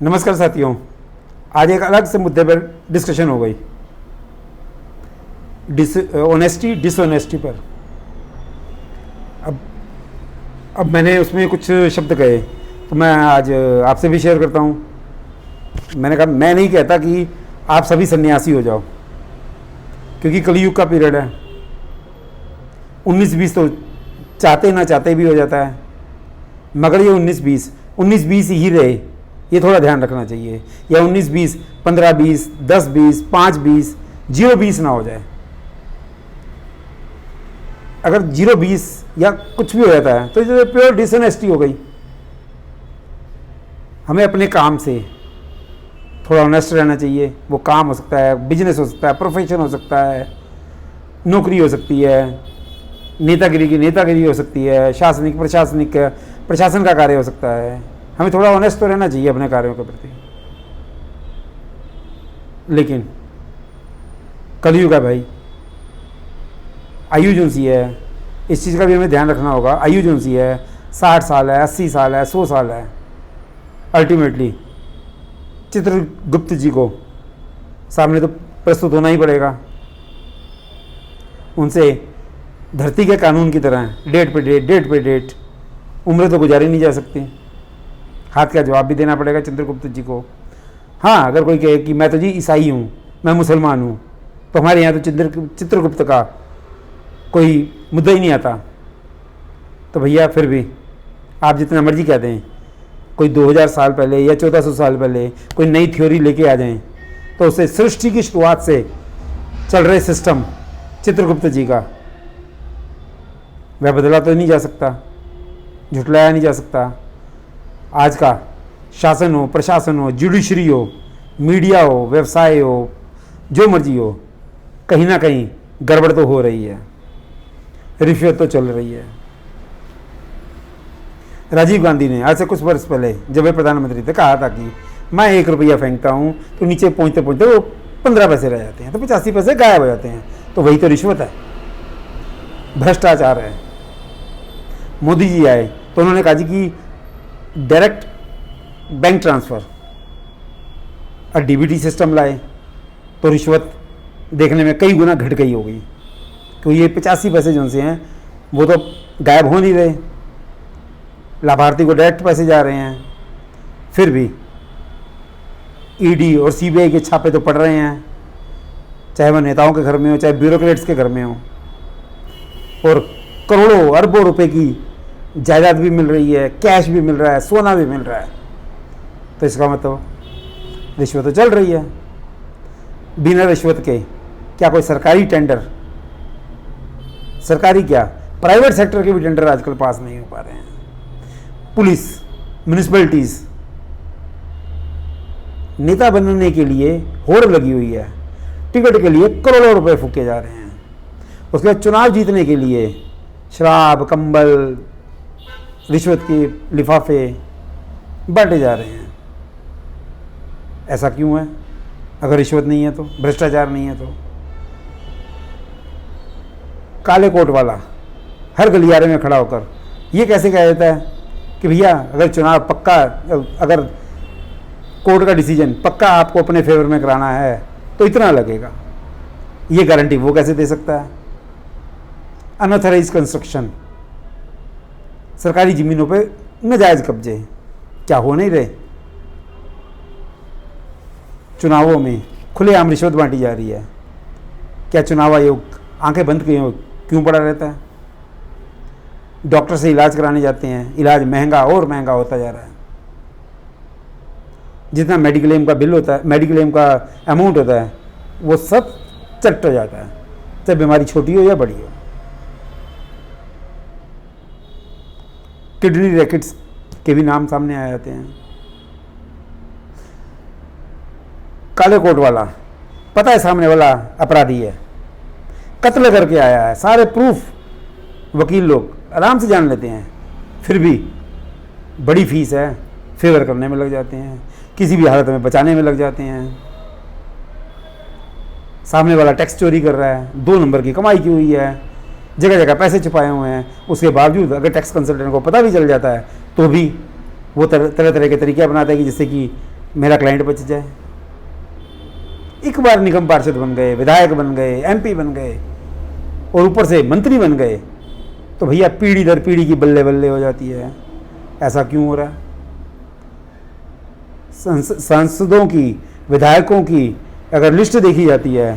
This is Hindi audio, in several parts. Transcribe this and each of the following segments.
नमस्कार साथियों, आज एक अलग से मुद्दे पर डिस्कशन हो गई, ऑनेस्टी डिसऑनेस्टी पर। अब मैंने उसमें कुछ शब्द कहे तो मैं आज आपसे भी शेयर करता हूँ। मैंने कहा मैं नहीं कहता कि आप सभी सन्यासी हो जाओ, क्योंकि कलयुग का पीरियड है। 19-20 तो चाहते ना चाहते भी हो जाता है, मगर ये 19-20 ही रहे, ये थोड़ा ध्यान रखना चाहिए। या 19-20, 15-20, 10-20, 5-20, 0-20 ना हो जाए। अगर 0-20 या कुछ भी हो जाता है तो ये प्योर डिसऑनेस्टी हो गई। हमें अपने काम से थोड़ा ऑनेस्ट रहना चाहिए। वो काम हो सकता है, बिजनेस हो सकता है, प्रोफेशन हो सकता है, नौकरी हो सकती है, नेतागिरी की नेतागिरी हो सकती है, शासनिक प्रशासनिक प्रशासन का कार्य हो सकता है। हमें थोड़ा ऑनेस्ट तो रहना चाहिए अपने कार्यों के प्रति। लेकिन कलयुग है भाई, आयु जो सी है, इस चीज़ का भी हमें ध्यान रखना होगा। आयु जो सी है 60 साल है, 80 साल है, 100 साल है। अल्टीमेटली चित्रगुप्त जी को सामने तो प्रस्तुत होना ही पड़ेगा। उनसे धरती के कानून की तरह डेट पे डेट उम्र तो गुजारी नहीं जा सकती। हाथ का जवाब भी देना पड़ेगा चित्रगुप्त जी को। हाँ, अगर कोई कहे कि मैं तो जी ईसाई हूँ, मैं मुसलमान हूँ, तो हमारे यहाँ तो चित्रगुप्त का कोई मुद्दा ही नहीं आता। तो भैया फिर भी आप जितना मर्जी कह दें, कोई 2000 साल पहले या 1400 साल पहले कोई नई थ्योरी लेके आ जाएं, तो उससे सृष्टि की शुरुआत से चल रहे सिस्टम चित्रगुप्त जी का, वह बदला तो नहीं जा सकता, झुटलाया नहीं जा सकता। आज का शासन हो, प्रशासन हो, जुडिशरी हो, मीडिया हो, व्यवसाय हो, जो मर्जी हो, कहीं ना कहीं गड़बड़ तो हो रही है, रिश्वत तो चल रही है। राजीव गांधी ने आज से कुछ वर्ष पहले जब वे प्रधानमंत्री थे कहा था कि मैं 1 रुपया फेंकता हूँ तो नीचे पहुँचते पहुँचते वो 15 पैसे रह जाते हैं, तो 85 पैसे गायब हो जाते हैं। तो वही तो रिश्वत है, भ्रष्टाचार है। मोदी जी आए तो उन्होंने कहा जी कि डायरेक्ट बैंक ट्रांसफ़र और डीबीटी सिस्टम लाए, तो रिश्वत देखने में कई गुना घट गई होगी। तो ये 85 पैसे जो से हैं वो तो गायब हो नहीं रहे, लाभार्थी को डायरेक्ट पैसे जा रहे हैं। फिर भी ईडी और सीबीआई के छापे तो पड़ रहे हैं, चाहे वह नेताओं के घर में हो, चाहे ब्यूरोक्रेट्स के घर में हो, और करोड़ों अरबों रुपए की जायदाद भी मिल रही है, कैश भी मिल रहा है, सोना भी मिल रहा है। तो इसका मतलब रिश्वत तो चल रही है। बिना रिश्वत के क्या कोई सरकारी टेंडर, सरकारी क्या प्राइवेट सेक्टर के भी टेंडर आजकल पास नहीं हो पा रहे हैं। पुलिस, म्यूनिसिपैलिटीज, नेता बनने के लिए होड़ लगी हुई है, टिकट के लिए करोड़ों रुपए फूके जा रहे हैं। उसके बाद चुनाव जीतने के लिए शराब, कंबल, रिश्वत के लिफाफे बांटे जा रहे हैं। ऐसा क्यों है? अगर रिश्वत नहीं है तो, भ्रष्टाचार नहीं है तो। काले कोट वाला हर गलियारे में खड़ा होकर ये कैसे कह देता है कि भैया अगर चुनाव पक्का, अगर कोर्ट का डिसीजन पक्का आपको अपने फेवर में कराना है तो इतना लगेगा। ये गारंटी वो कैसे दे सकता है? अनऑथराइज कंस्ट्रक्शन, सरकारी ज़मीनों पे नाजायज़ कब्जे क्या हो नहीं रहे? चुनावों में खुलेआम रिश्वत बांटी जा रही है। क्या चुनाव आयोग आंखें बंद क्यों पड़ा रहता है? डॉक्टर से इलाज कराने जाते हैं, इलाज महंगा और महंगा होता जा रहा है। जितना मेडिक्लेम का बिल होता है, मेडिक्लेम का अमाउंट होता है, वो सब चट हो जाता है, चाहे बीमारी छोटी हो या बड़ी हो। किडनी रैकेट्स के भी नाम सामने आ जाते हैं। काले कोट वाला पता है सामने वाला अपराधी है, कत्ल करके आया है, सारे प्रूफ वकील लोग आराम से जान लेते हैं, फिर भी बड़ी फीस है, फेवर करने में लग जाते हैं, किसी भी हालत में बचाने में लग जाते हैं। सामने वाला टैक्स चोरी कर रहा है, 2 नंबर की कमाई की हुई है, जगह जगह पैसे छुपाए हुए हैं, उसके बावजूद अगर टैक्स कंसल्टेंट को पता भी चल जाता है तो भी वो तरह तरह के तरीके अपनाते हैं कि जिससे कि मेरा क्लाइंट बच जाए। एक बार निगम पार्षद बन गए, विधायक बन गए, एमपी बन गए और ऊपर से मंत्री बन गए तो भैया पीढ़ी दर पीढ़ी की बल्ले बल्ले हो जाती है। ऐसा क्यों हो रहा है? सांसदों की, विधायकों की अगर लिस्ट देखी जाती है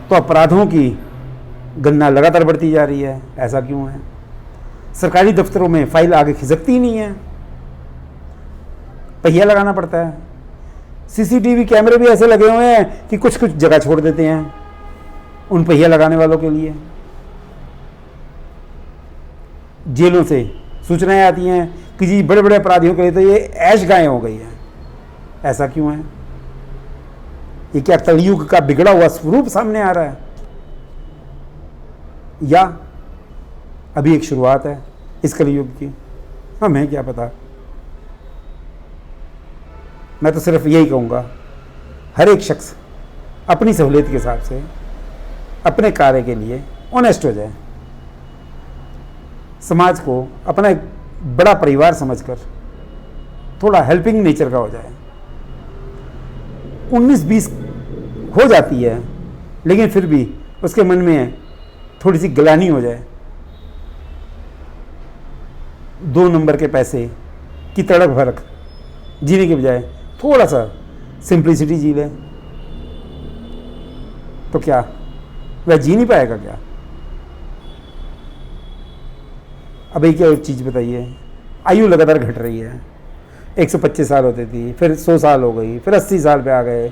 तो अपराधों की गणना लगातार बढ़ती जा रही है। ऐसा क्यों है? सरकारी दफ्तरों में फाइल आगे खिसकती ही नहीं है, पहिया लगाना पड़ता है। सीसीटीवी कैमरे भी ऐसे लगे हुए हैं कि कुछ कुछ जगह छोड़ देते हैं उन पहिया लगाने वालों के लिए। जेलों से सूचनाएं आती हैं कि जी बड़े बड़े अपराधियों के लिए तो ये ऐश गायें हो गई है। ऐसा क्यों है? ये क्या कलयुग का बिगड़ा हुआ स्वरूप सामने आ रहा है, या अभी एक शुरुआत है इस कलयुग की? हमें क्या पता। मैं तो सिर्फ यही कहूँगा, हर एक शख्स अपनी सहूलियत के हिसाब से अपने कार्य के लिए ऑनेस्ट हो जाए, समाज को अपना एक बड़ा परिवार समझकर थोड़ा हेल्पिंग नेचर का हो जाए। 19-20 हो जाती है लेकिन फिर भी उसके मन में थोड़ी सी ग्लानि हो जाए। 2 नंबर के पैसे की तड़क भड़क जीने के बजाय थोड़ा सा सिंप्लिसिटी जी ले तो क्या वह जी नहीं पाएगा क्या? अब एक और चीज़ बताइए, आयु लगातार घट रही है। 125 साल होती थी, फिर 100 साल हो गई, फिर 80 साल पे आ गए,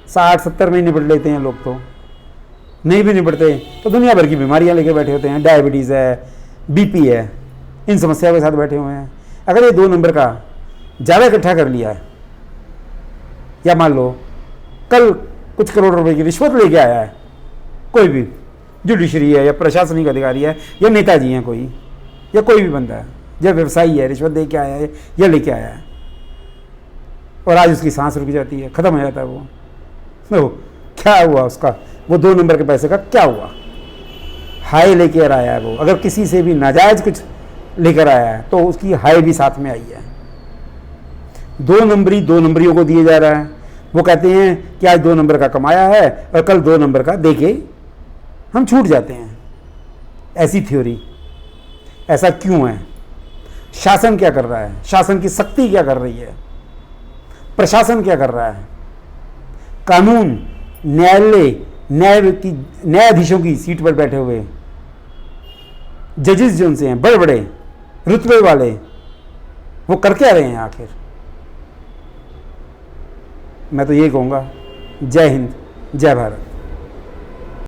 60-70 में निपट लेते हैं लोग। तो नहीं भी निपटते तो दुनिया भर की बीमारियां लेके बैठे होते हैं, डायबिटीज़ है, बीपी है, इन समस्याओं के साथ बैठे हुए हैं। अगर ये 2 नंबर का ज़्यादा इकट्ठा कर लिया है, या मान लो कल कुछ करोड़ रुपए की रिश्वत लेके आया है, कोई भी जुडिशरी है या प्रशासनिक अधिकारी है या नेताजी हैं कोई, या कोई भी बंदा है या व्यवसायी है, रिश्वत दे के आया है या लेके आया है, और आज उसकी सांस रुक जाती है, ख़त्म हो जाता है वो, तो क्या हुआ उसका? वो 2 नंबर के पैसे का क्या हुआ? हाय लेकर आया है वो। अगर किसी से भी नाजायज कुछ लेकर आया है तो उसकी हाय भी साथ में आई है। 2 नंबरियों को दिए जा रहा है। वो कहते हैं कि आज 2 नंबर का कमाया है और कल 2 नंबर का दे के हम छूट जाते हैं। ऐसी थ्योरी, ऐसा क्यों है? शासन क्या कर रहा है? शासन की शक्ति क्या कर रही है? प्रशासन क्या कर रहा है? कानून, न्यायालय, न्यायाधीशों की सीट पर बैठे हुए जजेस जो उनसे हैं, बड़े बड़े रुतबे वाले, वो कर क्या रहे हैं आखिर? मैं तो ये कहूँगा, जय हिंद, जय भारत।